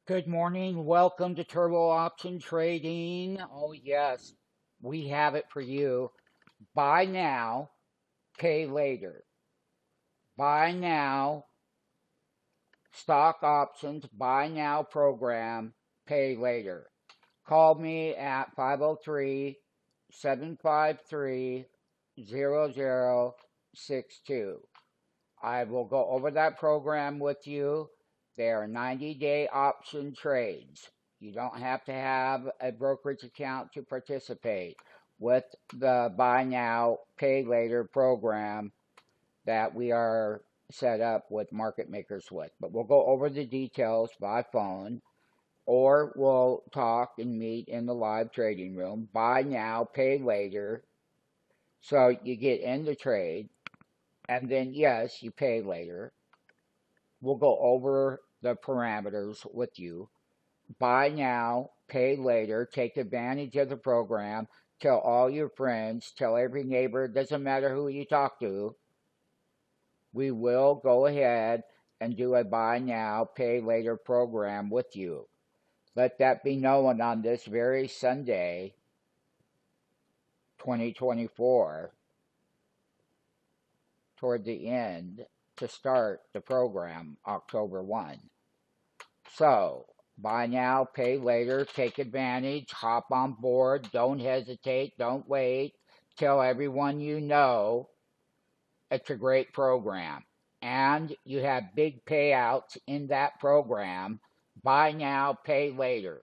Good morning. Welcome to Turbo Option Trading. Oh, yes, we have it for you. Buy now, pay later. Buy now, stock options, buy now program, pay later. Call me at 503-753-0062. I will go over that program with you. They are 90-day option trades. You don't have to have a brokerage account to participate with the buy now, pay later program that we are set up with market makers with. But we'll go over the details by phone or we'll talk and meet in the live trading room. Buy now, pay later. So you get in the trade and then, yes, you pay later. We'll go over the parameters with you. Buy now, pay later, take advantage of the program, tell all your friends, tell every neighbor, it doesn't matter who you talk to. We will go ahead and do a buy now, pay later program with you. Let that be known on this very Sunday, 2024, toward the end to start the program October 1. So, buy now, pay later, take advantage, hop on board, don't hesitate, don't wait. Tell everyone you know it's a great program. And you have big payouts in that program. Buy now, pay later.